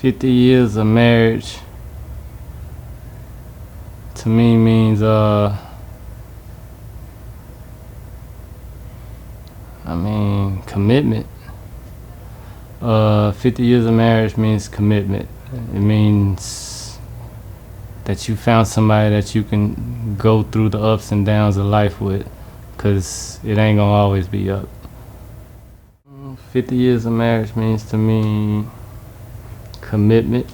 50 years of marriage to me means, commitment. 50 years of marriage means commitment. It means that you found somebody that you can go through the ups and downs of life with, because it ain't gonna always be up. 50 years of marriage means to me commitment,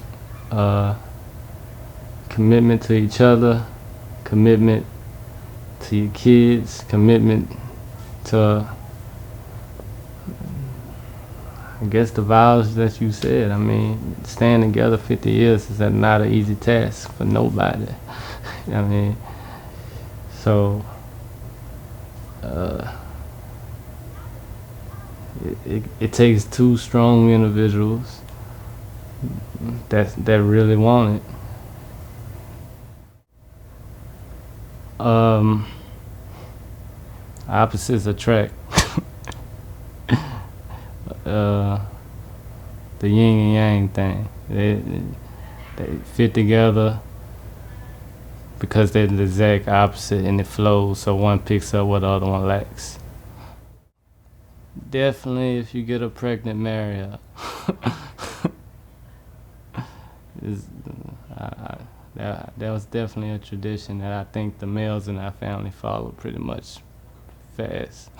commitment to each other, commitment to your kids, commitment to, I guess, the vows that you said. I mean, staying together 50 years is not an easy task for nobody. I mean, so it takes two strong individuals that really want it. Opposites attract. The yin and yang thing. They fit together because they're the exact opposite, and it flows, so one picks up what the other one lacks. Definitely, if you get her pregnant, marry her. That was definitely a tradition that I think the males in our family followed pretty much fast.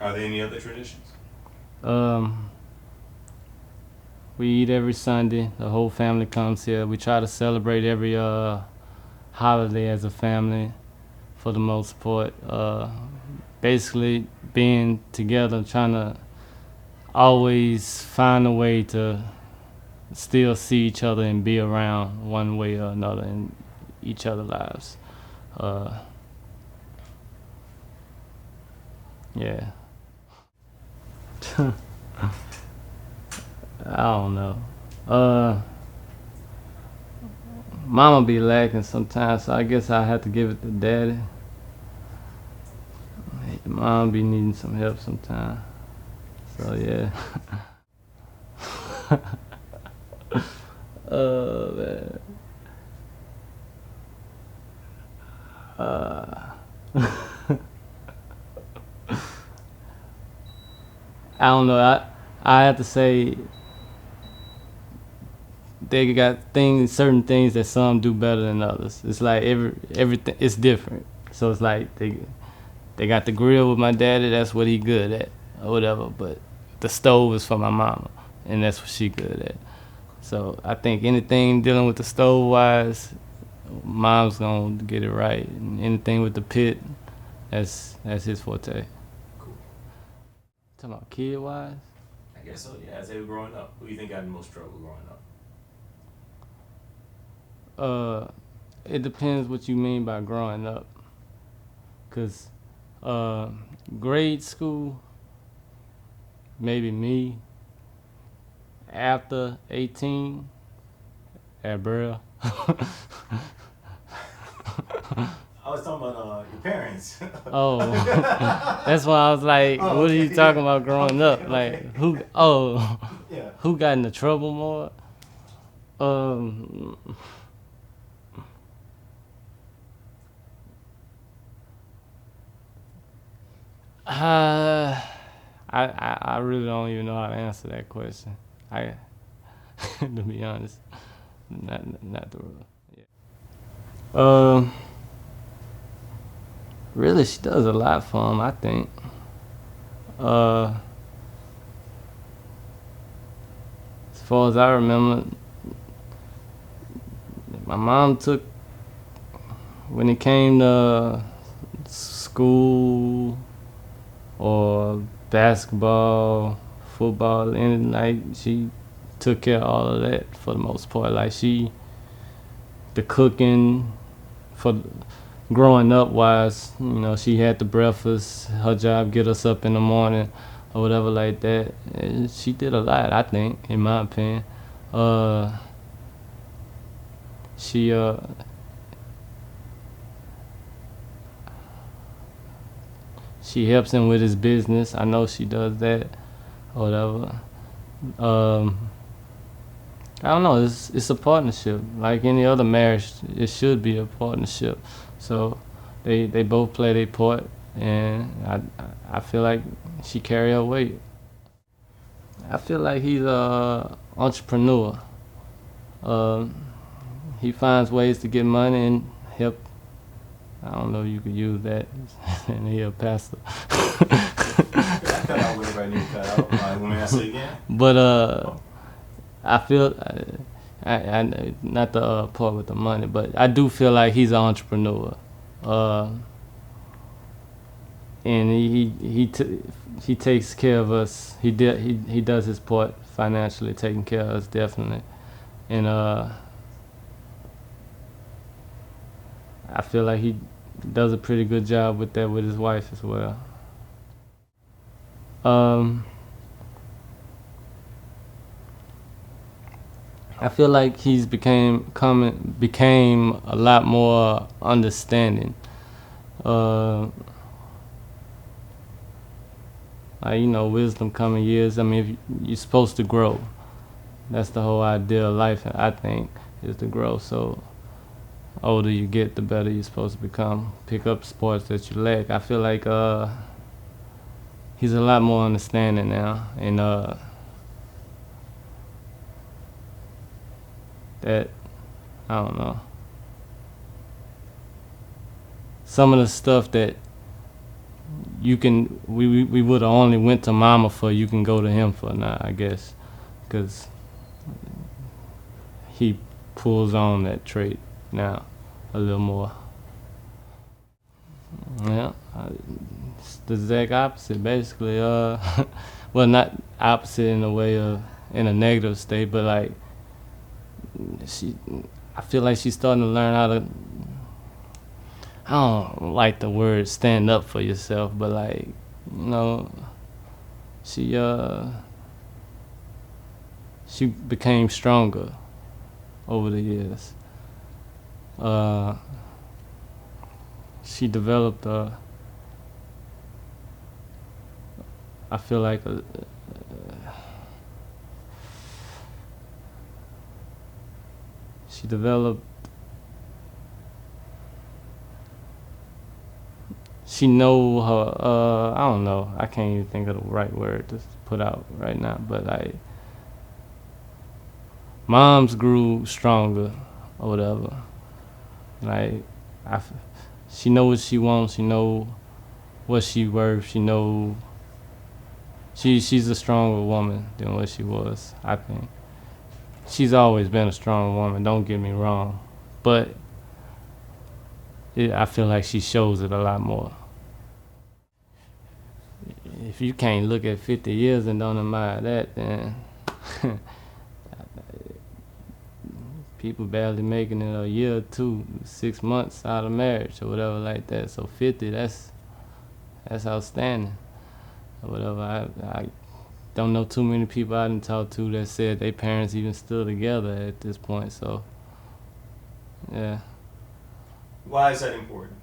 Are there any other traditions? We eat every Sunday. The whole family comes here. We try to celebrate every holiday as a family, for the most part. Basically, being together, trying to always find a way to still see each other and be around one way or another in each other's lives. Yeah. I don't know. Mama be lacking sometimes, so I guess I have to give it to daddy. Mom be needing some help sometimes. So yeah. Oh man. I don't know. I have to say they got certain things that some do better than others. It's like everything. It's different. So it's like they got the grill with my daddy. That's what he good at, or whatever. But the stove is for my mama, and that's what she good at. So I think anything dealing with the stove wise, mom's gonna get it right. And anything with the pit, that's his forte. Cool. Talking about kid wise? I guess so, yeah. As they were growing up, who do you think got the most trouble growing up? It depends what you mean by growing up. Cause grade school, maybe me. After 18, at Burrell. I was talking about your parents. Oh, that's why I was like, Oh, what are you okay, talking yeah. about growing Okay, up? Like, okay. who? Oh, Yeah. who got into trouble more? I really don't even know how to answer that question. To be honest, not the real. Yeah. Really, she does a lot for him, I think. As far as I remember, my mom took, when it came to school or basketball, football, any night, she took care of all of that for the most part. Like the cooking, for growing up wise, she had the breakfast, her job get us up in the morning or whatever like that. And she did a lot, I think, in my opinion. She helps him with his business. I know she does that or whatever. Um, I don't know. It's a partnership. Like any other marriage, it should be a partnership. So they both play their part, and I feel like she carry her weight. I feel like he's a entrepreneur. Um, he finds ways to get money and help. I don't know if you could use that, and he a pastor. I cut out whatever I need to cut out. Let me ask it again. But I feel not the part with the money, but I do feel like he's an entrepreneur, uh, and he takes care of us. He does his part financially, taking care of us definitely, and I feel like he does a pretty good job with that with his wife as well. Um, I feel like he's became a lot more understanding. Uh, wisdom coming years. I mean, if you're supposed to grow. That's the whole idea of life. I think is to grow. So, older you get, the better you're supposed to become. Pick up sports that you lack. I feel like he's a lot more understanding now, and that I don't know. Some of the stuff that we would have only went to mama for, you can go to him for now, I guess, because he pulls on that trait now a little more. Yeah, it's the exact opposite, basically. Well, not opposite in a way of in a negative state, but like she, I feel like she's starting to learn how to. I don't like the word stand up for yourself, but like, she she became stronger over the years. Uh, she developed I feel like she developed. She know her. I don't know. I can't even think of the right word to put out right now. But like, moms grew stronger or whatever. Like, she know what she wants. She know what she worth. She know. She's a stronger woman than what she was. I think she's always been a strong woman. Don't get me wrong, but I feel like she shows it a lot more. If you can't look at 50 years and don't admire that, then people barely making it a year or two, 6 months out of marriage or whatever like that. So 50, that's outstanding or whatever. I don't know too many people I didn't talk to that said their parents even still together at this point. So yeah. Why is that important?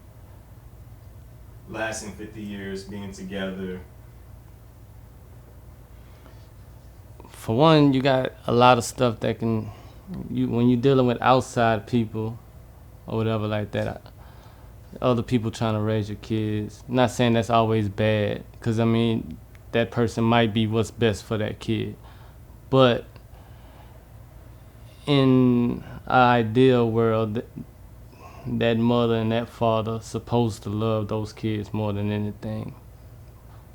Lasting 50 years, being together. For one, you got a lot of stuff that can, when you're dealing with outside people or whatever like that, other people trying to raise your kids. I'm not saying that's always bad, because I mean, that person might be what's best for that kid. But in an ideal world, that mother and that father supposed to love those kids more than anything,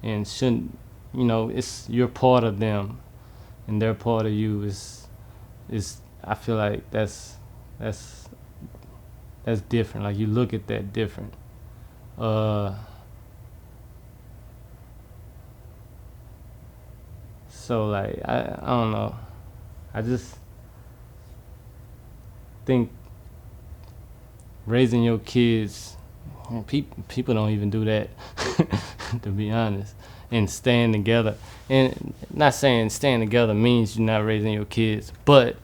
and shouldn't, it's you're part of them, and they're part of you. Is I feel like that's different. Like, you look at that different. So like I don't know. I just think raising your kids, people don't even do that, to be honest. And staying together, and not saying staying together means you're not raising your kids, but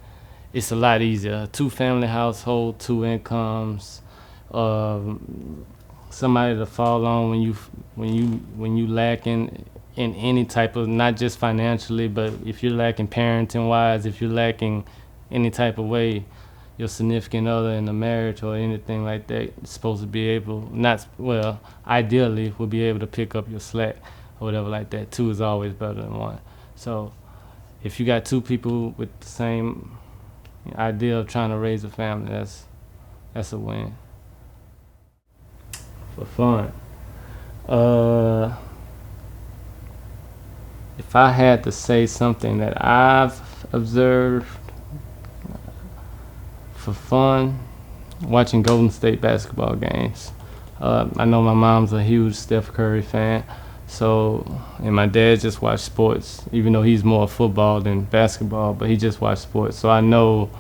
it's a lot easier. 2-family household, 2 incomes, somebody to fall on when you lacking, in any type of, not just financially, but if you're lacking parenting wise, if you're lacking any type of way, your significant other in a marriage or anything like that is supposed to be able, not, well, ideally will be able to pick up your slack or whatever like that. Two is always better than one. So if you got two people with the same idea of trying to raise a family, that's a win. For fun. If I had to say something that I've observed for fun, watching Golden State basketball games. I know my mom's a huge Steph Curry fan, and my dad just watched sports, even though he's more football than basketball, but he just watched sports. So I know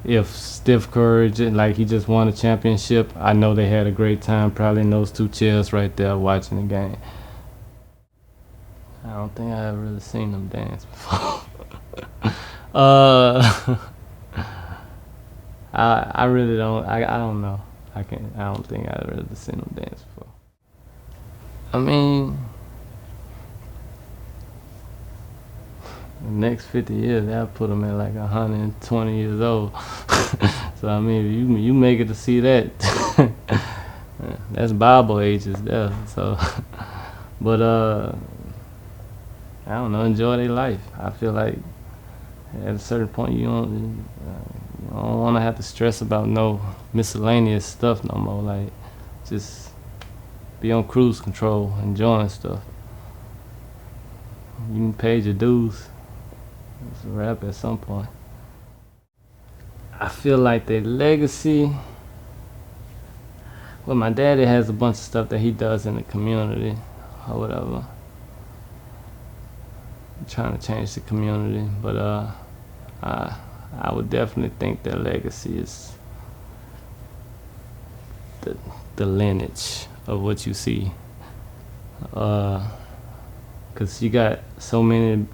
if Steph Curry, he just won a championship, I know they had a great time probably in those two chairs right there watching the game. I don't think I ever really seen them dance before. I really don't. I don't know. I don't think I've really seen them dance before. I mean, the next 50 years, that'll put them at like 120 years old. So I mean, if you make it to see that, that's Bible ages there. So, but I don't know. Enjoy their life. I feel like at a certain point, you don't want to have to stress about no miscellaneous stuff no more. Like, just be on cruise control, enjoying stuff. You paid your dues. It's a wrap at some point. I feel like their legacy. Well, my daddy has a bunch of stuff that he does in the community or whatever. I'm trying to change the community, but I would definitely think their legacy is the lineage of what you see. 'Cause you got so many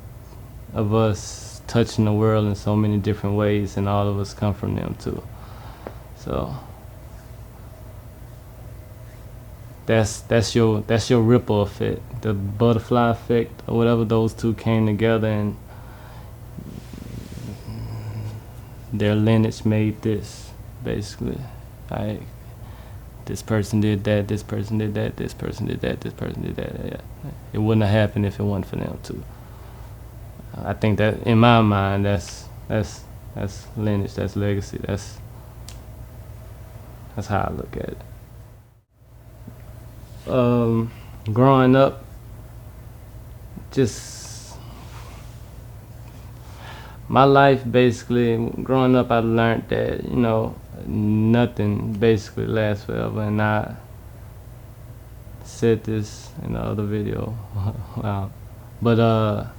of us touching the world in so many different ways, and all of us come from them too. So that's your ripple effect, the butterfly effect or whatever. Those two came together and their lineage made this, basically. Like, this person did that, this person did that, this person did that, this person did that. Yeah. It wouldn't have happened if it wasn't for them too. I think that in my mind, that's lineage, that's legacy, that's how I look at it. Growing up, just my life basically, growing up, I learned that, nothing basically lasts forever. And I said this in the other video. Wow. But a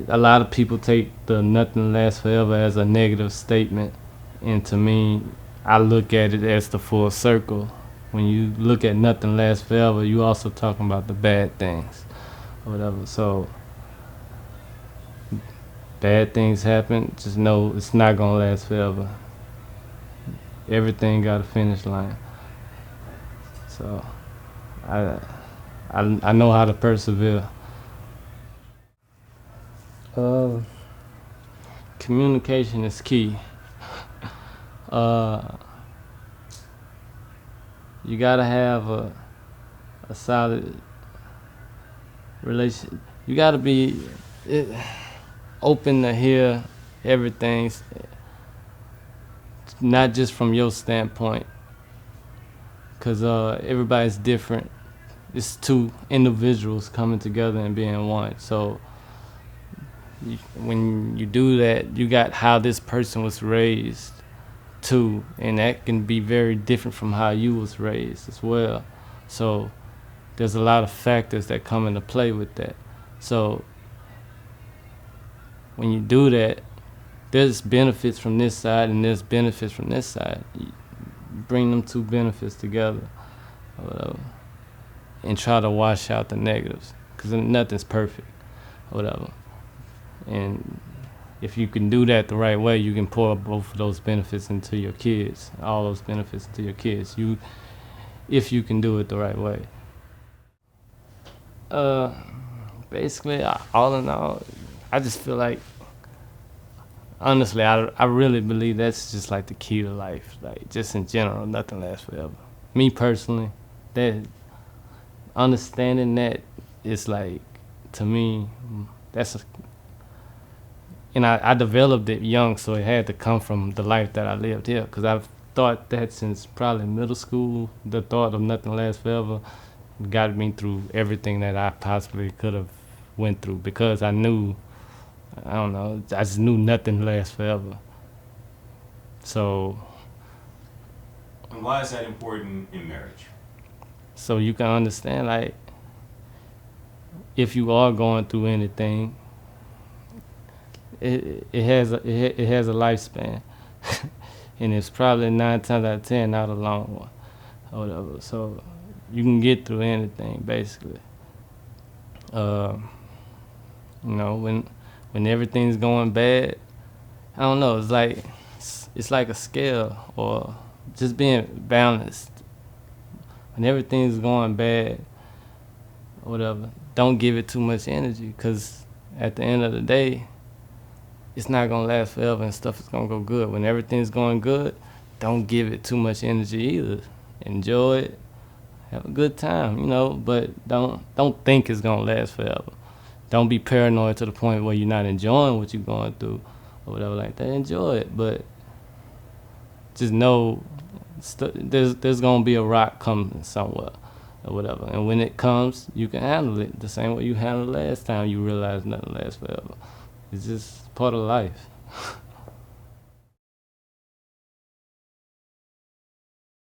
lot of people take the nothing lasts forever as a negative statement. And to me, I look at it as the full circle. When you look at nothing lasts forever, you also talking about the bad things or whatever. So bad things happen, just know it's not gonna last forever. Everything got a finish line. So I know how to persevere. Communication is key. You gotta have a solid relation. You gotta be open to hear everything, not just from your standpoint, because everybody's different. It's two individuals coming together and being one. So when you do that, you got how this person was raised too, and that can be very different from how you was raised as well. So there's a lot of factors that come into play with that. So when you do that, there's benefits from this side and there's benefits from this side. You bring them two benefits together, and try to wash out the negatives, because nothing's perfect or whatever. And if you can do that the right way, you can pour both of those benefits into your kids, all those benefits into your kids, if you can do it the right way. Uh, basically, all in all, I just feel like honestly, I really believe that's just like the key to life. Like just in general, nothing lasts forever. Me personally, that understanding that is like to me, that's a, and I developed it young, so it had to come from the life that I lived here. Cause I've thought that since probably middle school. The thought of nothing lasts forever got me through everything that I possibly could have went through because I knew I don't know I just knew nothing lasts forever. So And why is that important in marriage? so you can understand like if you are going through anything, it has a lifespan, and it's probably 9 times out of 10 not a long one or whatever. So you can get through anything basically. Uh, when everything's going bad, I don't know. It's like a scale or just being balanced. When everything's going bad, or whatever, don't give it too much energy because at the end of the day, it's not gonna last forever and stuff is gonna go good. When everything's going good, don't give it too much energy either. Enjoy it, have a good time, but don't think it's gonna last forever. Don't be paranoid to the point where you're not enjoying what you're going through or whatever like that. Enjoy it, but just know there's gonna be a rock coming somewhere or whatever. And when it comes, you can handle it the same way you handled last time. You realize nothing lasts forever. It's just part of life.